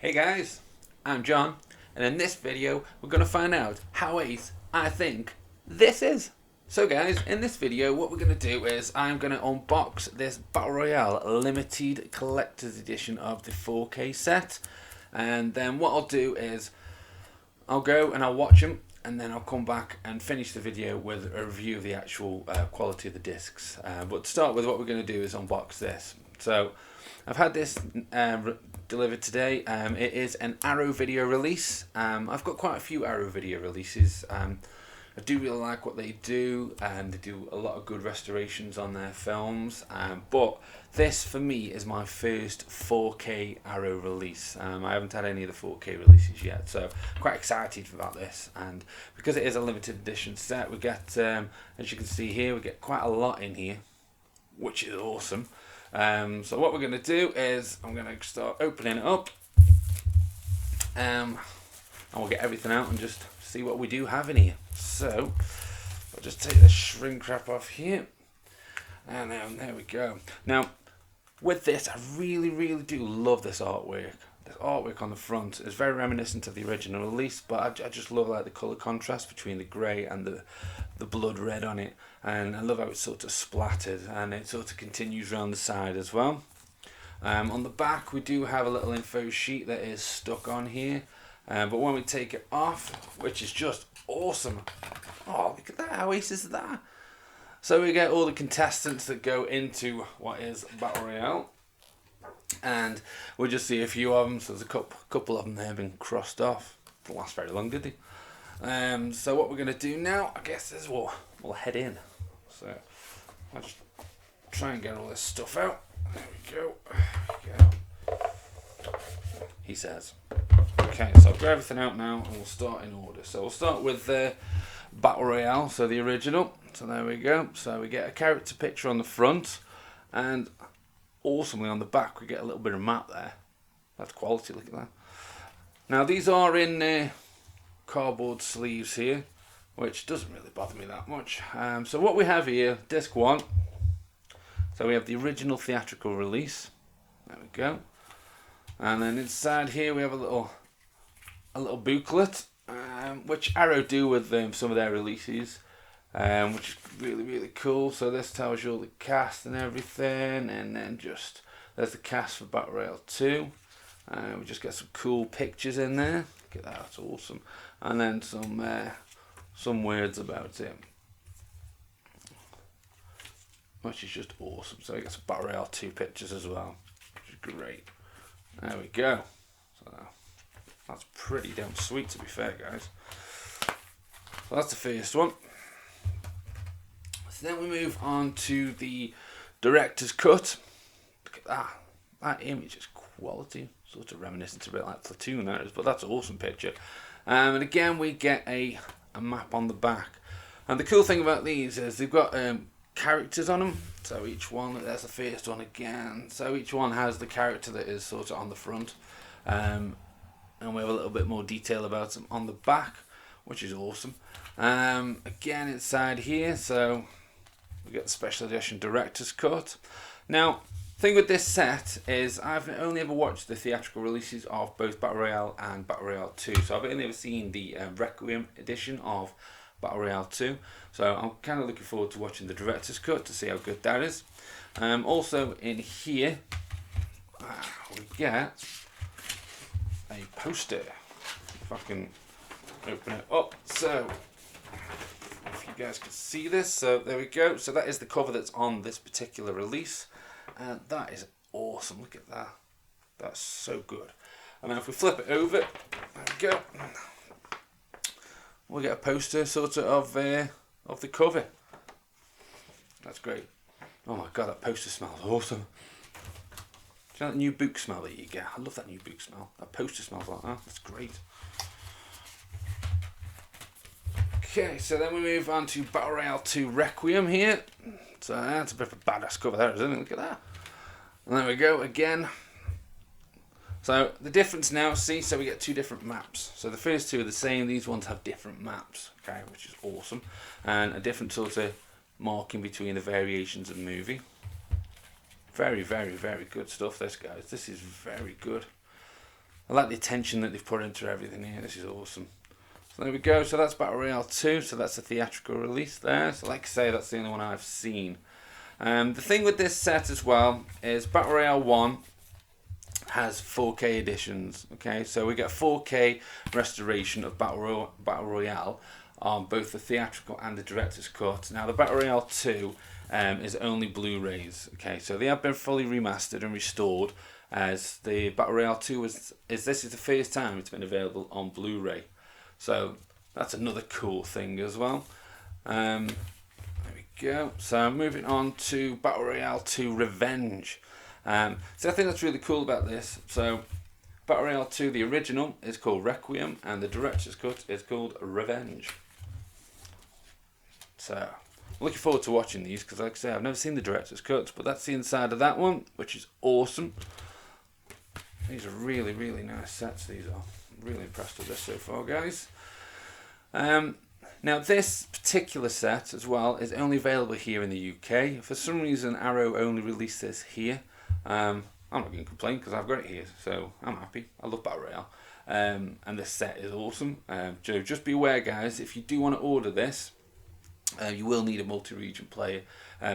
Hey guys, I'm John, and in this video we're going to find out how ace I think this is. So guys, in this video what we're going to do is I'm going to unbox this Battle Royale limited collector's edition of the 4K set, and then what I'll do is I'll go and I'll watch them, and then I'll come back and finish the video with a review of the actual quality of the discs. But to start with, what we're going to do is unbox this. So I've had this delivered today. It is an Arrow video release. I've got quite a few Arrow video releases. I do really like what they do, and they do a lot of good restorations on their films. But this, for me, is my first 4K Arrow release. I haven't had any of the 4K releases yet, so I'm quite excited about this. And because it is a limited edition set, we get, as you can see here, we get quite a lot in here, which is awesome. So what we're going to do is I'm going to start opening it up, and we'll get everything out and just see what we do have in here. So I'll just take the shrink wrap off here, and then there we go. Now with this, I really do love this artwork. This artwork on the front is very reminiscent of the original release, but I just love like the colour contrast between the grey and the blood red on it, and I love how it's sort of splattered, and it sort of continues around the side as well. On the back we do have a little info sheet that is stuck on here, but when we take it off, which is just awesome, oh look at that, how ace is that? So we get all the contestants that go into what is Battle Royale, and we'll just see a few of them. So there's a couple of them there have been crossed off. Didn't last very long, did they? So what we're going to do now, I guess, is we'll head in. So I'll just try and get all this stuff out. There we go. He says. Okay, so I'll grab everything out now and we'll start in order. So we'll start with the Battle Royale, so the original. So there we go. So we get a character picture on the front, and awesomely on the back we get a little bit of map there. That's quality, look at that. Now these are in cardboard sleeves here, which doesn't really bother me that much. So what we have here, disc 1. So we have the original theatrical release. There we go. And then inside here we have a little booklet, which Arrow do with some of their releases, which is really cool. So this tells you all the cast and everything, and then just there's the cast for Battle Royale 2. We just get some cool pictures in there. Look at that, that's awesome. And then some words about it, which is just awesome. So we get some Battle Royale 2 pictures as well, which is great. There we go. So that's pretty damn sweet, to be fair, guys. So that's the first one. So then we move on to the director's cut. Look at that. That image is quality. Sort of reminiscent a bit like Platoon, that is, but that's an awesome picture. And again, we get a map on the back. And the cool thing about these is they've got characters on them. So each one, there's the first one again. So each one has the character that is sort of on the front. And we have a little bit more detail about them on the back, which is awesome. Again, inside here, so we get the special edition director's cut. Now, thing with this set is I've only ever watched the theatrical releases of both Battle Royale and Battle Royale 2. So I've only ever seen the Requiem edition of Battle Royale 2. So I'm kind of looking forward to watching the director's cut to see how good that is. Also in here, we get a poster. If I can open it up. So if you guys can see this, so there we go. So that is the cover that's on this particular release, and that is awesome. Look at that. That's so good. And then if we flip it over, there we go. We'll get a poster sort of the cover. That's great. Oh my god, that poster smells awesome. Do you know that new book smell that you get? I love that new book smell. That poster smells like that. That's great. Okay, so then we move on to Battle Royale 2 Requiem here. So that's a bit of a badass cover there, isn't it? Look at that. And there we go again. So the difference now, see, so we get two different maps. So the first two are the same, these ones have different maps, okay, which is awesome. And a different sort of marking between the variations of the movie. Very good stuff, this, guys. This is very good. I like the attention that they've put into everything here. This is awesome. So there we go. So that's Battle Royale 2. So that's a theatrical release there. So like I say, that's the only one I've seen. The thing with this set as well is Battle Royale 1 has 4K editions. Okay, so we get a 4K restoration of Battle Royale on both the theatrical and the director's cut. Now the Battle Royale 2 is only Blu-rays. Okay, so they have been fully remastered and restored, as the Battle Royale 2 this is the first time it's been available on Blu-ray. So that's another cool thing as well. There we go. So moving on to Battle Royale 2 Revenge. So I think that's really cool about this. So Battle Royale 2, the original, is called Requiem, and the director's cut is called Revenge. So I'm looking forward to watching these, because like I say, I've never seen the director's cuts, but that's the inside of that one, which is awesome. These are really, really nice sets. These are. I'm really impressed with this so far, guys. Now this particular set as well is only available here in the UK. For some reason Arrow only released this here. I'm not going to complain because I've got it here, so I'm happy. I love Battle Royale. And this set is awesome. So just be aware, guys, if you do want to order this, you will need a multi-region player,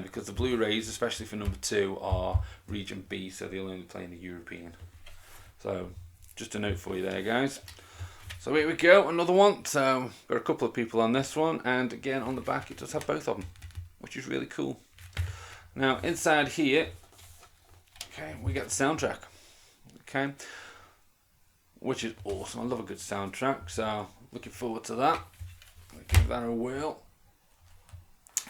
because the Blu-rays, especially for number 2, are region B, so they'll only play in the European. So just a note for you there, guys. So here we go, another one. So got a couple of people on this one, and again on the back it does have both of them, which is really cool. Now inside here, okay, we get the soundtrack. Okay, which is awesome. I love a good soundtrack, so looking forward to that. I'll give that a whirl.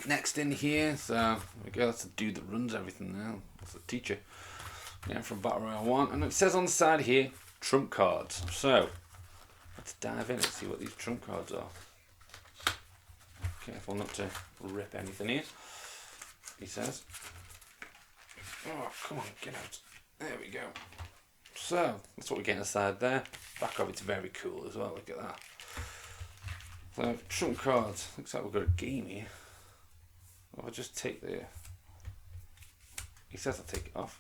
Next in here, so there we go. That's the dude that runs everything now. That's the teacher. Yeah, from Battle Royale 1, and it says on the side here, trump cards. So let's dive in and see what these trump cards are. Careful not to rip anything here, he says. Oh, come on, get out. There we go. So that's what we get inside there. Back of it's very cool as well. Look at that. So trump cards. Looks like we've got a game here. I'll just take the. He says I'll take it off.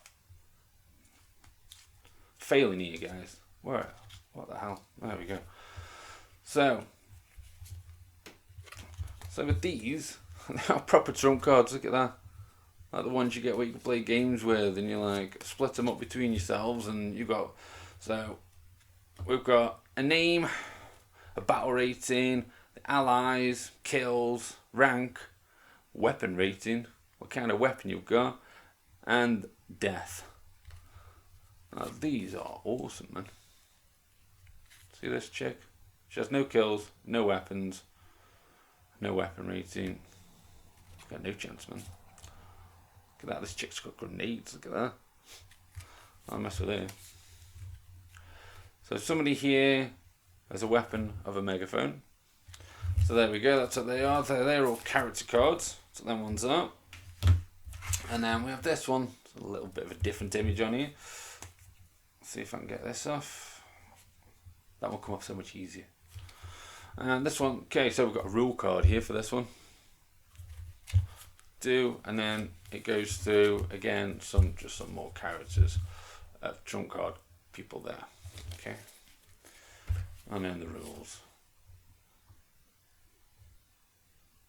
Failing here, guys. Where? What the hell? There we go. So with these, they are proper trump cards. Look at that. Like the ones you get where you can play games with, and you like split them up between yourselves, and you got. So we've got a name, a battle rating, the allies, kills, rank, weapon rating, what kind of weapon you've got, and death. Now these are awesome, man. See this chick? She has no kills, no weapons, no weapon rating. Got no chance, man. Look at that, this chick's got grenades, look at that. I'll mess with her. So somebody here has a weapon of a megaphone. So there we go, that's what they are. They're all character cards. So them ones are. And then we have this one. It's a little bit of a different image on here. Let's see if I can get this off. That will come off so much easier. And this one, okay, so we've got a rule card here for this one. And then it goes through again just some more characters of trump card people there. Okay. And then the rules.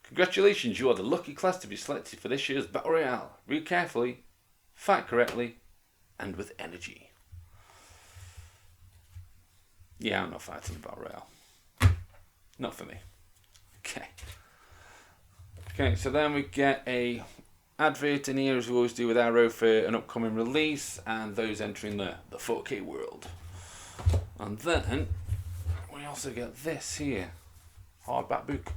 Congratulations, you are the lucky class to be selected for this year's Battle Royale. Read carefully, fight correctly, and with energy. Yeah, I'm not fighting the Battle Royale. Not for me. Okay. Okay, so then we get a advert in here, as we always do with Arrow, for an upcoming release, and those entering the 4K world. And then we also get this here, Hardback Book.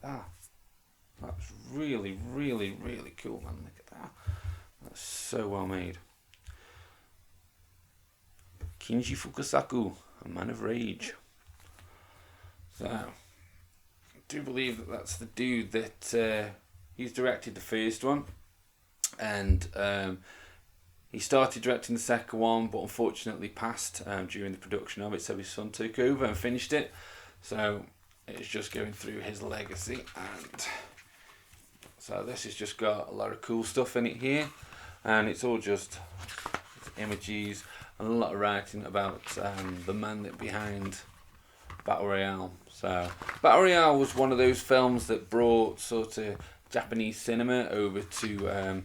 That's really, really, really cool, man. Look at that. That's so well made. Kinji Fukasaku, a man of rage. So, I do believe that that's the dude that he's directed the first one, and he started directing the second one, but unfortunately passed during the production of it, so his son took over and finished it. So it's just going through his legacy, and so this has just got a lot of cool stuff in it here, and it's all just images and a lot of writing about the man that behind Battle Royale. So Battle Royale was one of those films that brought sort of Japanese cinema over to the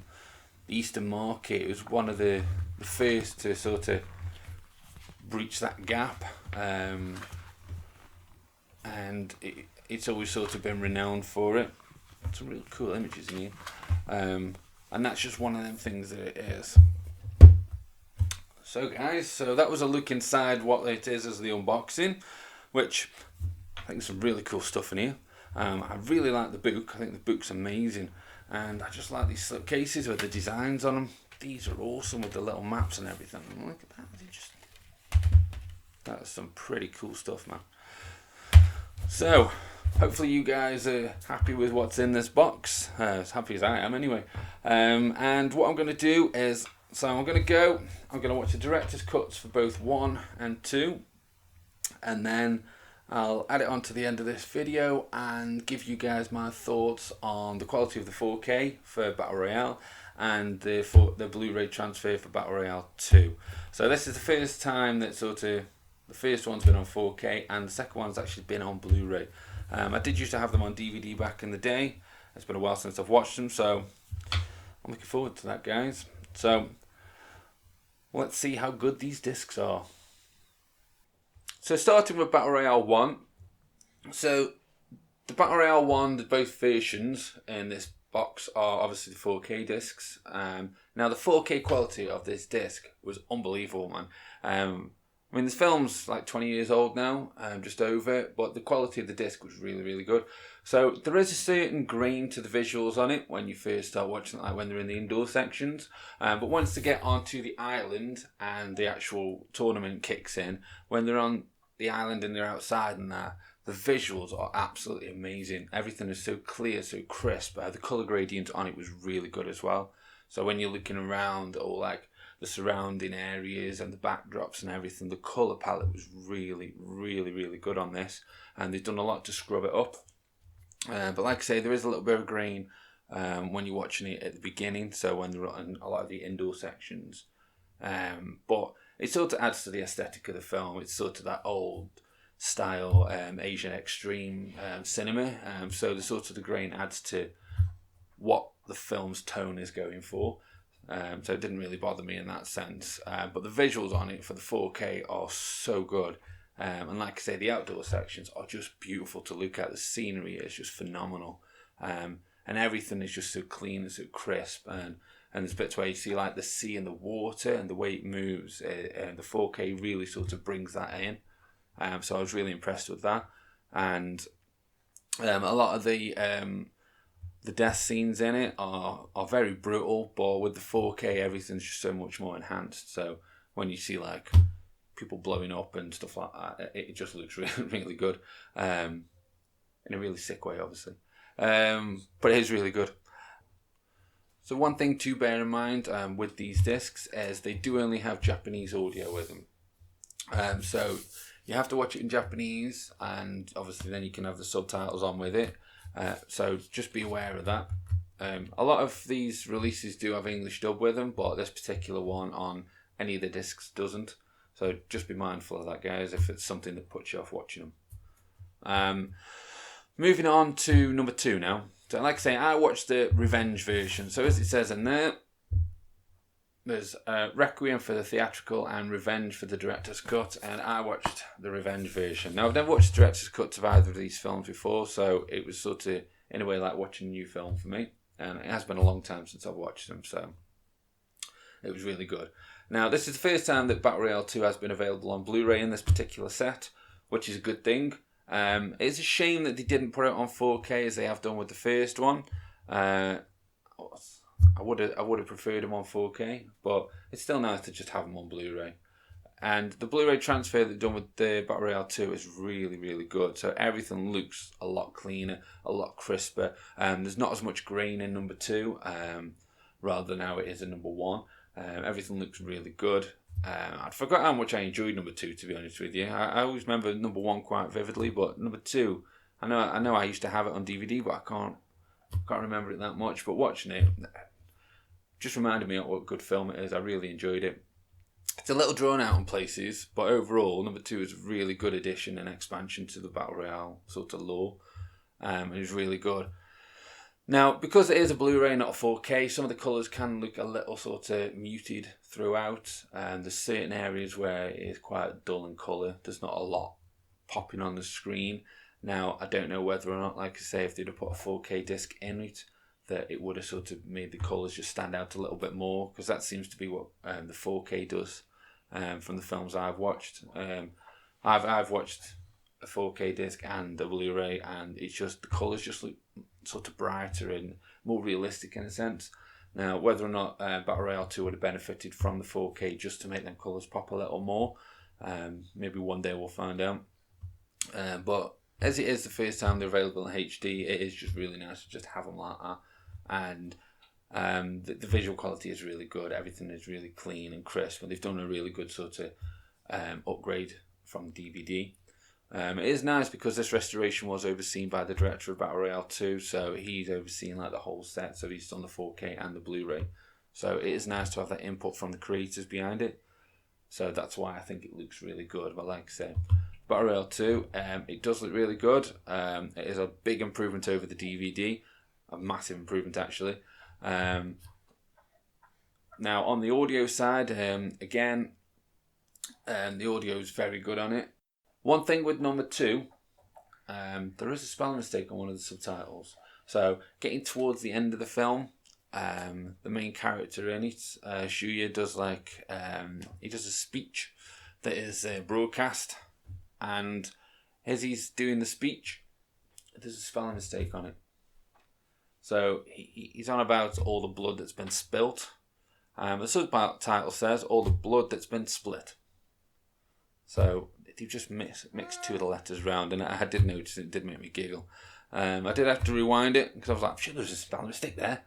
Eastern market. It was one of the first to sort of breach that gap, and it's always sort of been renowned for it. Some real cool images in here, and that's just one of them things that it is. So guys, so that was a look inside what it is as the unboxing, which I think there's some really cool stuff in here. I really like the book. I think the book's amazing, and I just like these slipcases with the designs on them. These are awesome with the little maps and everything. Look at that. That's some pretty cool stuff, man. So hopefully you guys are happy with what's in this box, as happy as I am anyway. And what I'm going to do is, I'm going to watch the director's cuts for both 1 and 2, and then I'll add it on to the end of this video and give you guys my thoughts on the quality of the 4K for Battle Royale and the Blu-ray transfer for Battle Royale 2. So this is the first time that the first one's been on 4K and the second one's actually been on Blu-ray. I did used to have them on DVD back in the day. It's been a while since I've watched them, so I'm looking forward to that, guys. So let's see how good these discs are. So starting with Battle Royale 1. So the Battle Royale 1, both versions in this box are obviously the 4K discs. Now the 4K quality of this disc was unbelievable, man. I mean, this film's like 20 years old now, just over, but the quality of the disc was really, really good. So there is a certain grain to the visuals on it when you first start watching it, like when they're in the indoor sections. But once they get onto the island and the actual tournament kicks in, when they're on the island and they're outside and that, the visuals are absolutely amazing. Everything is so clear, so crisp. The colour gradient on it was really good as well. So when you're looking around, or like the surrounding areas and the backdrops and everything, the colour palette was really, really, really good on this, and they've done a lot to scrub it up. But like I say, there is a little bit of grain when you're watching it at the beginning, so when they're on a lot of the indoor sections. But it sort of adds to the aesthetic of the film. It's sort of that old style Asian extreme cinema, so the sort of the grain adds to what the film's tone is going for. So it didn't really bother me in that sense. But the visuals on it for the 4K are so good. And like I say, the outdoor sections are just beautiful to look at. The scenery is just phenomenal. And everything is just so clean and so crisp. And there's bits where you see like the sea and the water and the way it moves. And the 4K really sort of brings that in. So I was really impressed with that. And a lot of the death scenes in it are very brutal, but with the 4K everything's just so much more enhanced. So when you see like people blowing up and stuff like that, it just looks really, really good, in a really sick way obviously, but it is really good. So one thing to bear in mind with these discs is they do only have Japanese audio with them, so you have to watch it in Japanese, and obviously then you can have the subtitles on with it. So just be aware of that. A lot of these releases do have English dub with them, but this particular one on any of the discs doesn't. So just be mindful of that, guys, if it's something that puts you off watching them. Moving on to number 2 now. So like I say, I watched the Revenge version. So as it says in there, there's Requiem for the theatrical and Revenge for the director's cut, and I watched the Revenge version. Now, I've never watched the director's cuts of either of these films before, so it was sort of, in a way, like watching a new film for me, and it has been a long time since I've watched them, so it was really good. Now, this is the first time that Battle Royale 2 has been available on Blu-ray in this particular set, which is a good thing. It's a shame that they didn't put it on 4K as they have done with the first one. I would have preferred them on 4K, but it's still nice to just have them on Blu-ray. And the Blu-ray transfer they've done with the Battle Royale 2 is really, really good. So everything looks a lot cleaner, a lot crisper. There's not as much grain in number 2, rather than how it is in number 1. Everything looks really good. I'd forgot how much I enjoyed number 2, to be honest with you. I always remember number 1 quite vividly, but number 2, I know I used to have it on DVD, but I can't remember it that much. But watching it just reminded me of what a good film it is. I really enjoyed it. It's a little drawn out in places, but overall, number 2 is a really good addition and expansion to the Battle Royale sort of lore. It was really good. Now, because it is a Blu-ray, not a 4K, some of the colours can look a little sort of muted throughout. There's certain areas where it is quite dull in colour. There's not a lot popping on the screen. Now, I don't know whether or not, like I say, if they'd have put a 4K disc in it, that it would have sort of made the colours just stand out a little bit more, because that seems to be what the 4K does from the films I've watched. I've watched a 4K disc and a Blu-ray, and it's just the colours just look sort of brighter and more realistic in a sense. Now, whether or not Battle Royale 2 would have benefited from the 4K just to make them colours pop a little more, maybe one day we'll find out. But as it is the first time they're available in HD, it is just really nice to just have them like that. And the visual quality is really good. Everything is really clean and crisp, and they've done a really good sort of upgrade from DVD. It is nice because this restoration was overseen by the director of Battle Royale 2, so he's overseeing like the whole set, so he's done the 4K and the Blu-ray. So it is nice to have that input from the creators behind it. So that's why I think it looks really good. But like I said, Battle Royale 2, it does look really good. It is a big improvement over the DVD, a massive improvement actually. Now on the audio side, again, the audio is very good on it. One thing with number 2, there is a spelling mistake on one of the subtitles. So getting towards the end of the film, the main character in it, Shuya, does he does a speech that is broadcast, and as he's doing the speech, there's a spelling mistake on it. So he's on about all the blood that's been spilt. The subtitle says all the blood that's been split. So they've just mixed 2 of the letters round, and I did notice it did make me giggle. I did have to rewind it because I was like, sure, there's a spelling mistake there.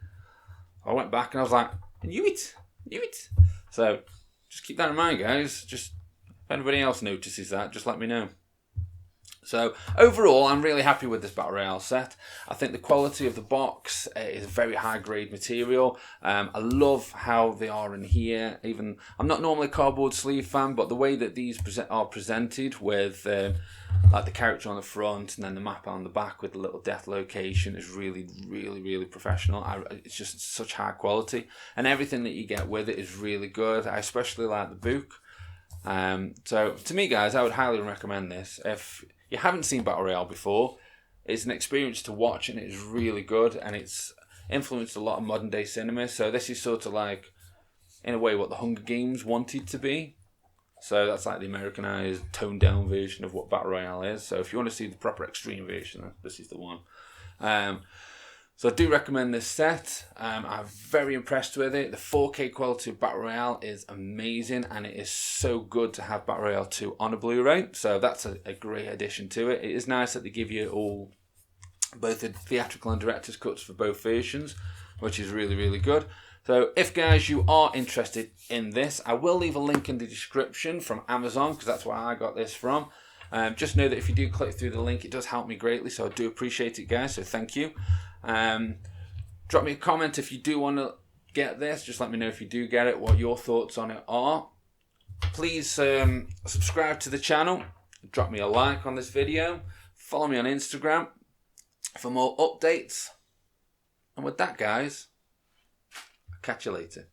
I went back and I was like, I knew it. So just keep that in mind, guys. Just if anybody else notices that, just let me know. So overall, I'm really happy with this Battle Royale set. I think the quality of the box is very high grade material. I love how they are in here. Even I'm not normally a cardboard sleeve fan, but the way that these are presented with like the character on the front and then the map on the back with the little death location is really, really, really professional. It's just such high quality, and everything that you get with it is really good. I especially like the book. So to me, guys, I would highly recommend this. If you haven't seen Battle Royale before, it's an experience to watch, and it's really good, and it's influenced a lot of modern day cinema. So this is sort of like, in a way, what the Hunger Games wanted to be. So that's like the Americanized, toned down version of what Battle Royale is. So if you want to see the proper extreme version, this is the one. So I do recommend this set. I'm very impressed with it. The 4K quality of Battle Royale is amazing, and it is so good to have Battle Royale 2 on a Blu-ray. So that's a great addition to it. It is nice that they give you both the theatrical and director's cuts for both versions, which is really, really good. So if, guys, you are interested in this, I will leave a link in the description from Amazon, because that's where I got this from. Just know that if you do click through the link, it does help me greatly, so I do appreciate it, guys, so thank you. Drop me a comment if you do want to get this. Just let me know if you do get it, what your thoughts on it are. Please subscribe to the channel, drop me a like on this video, follow me on Instagram for more updates. And with that, guys, I'll catch you later.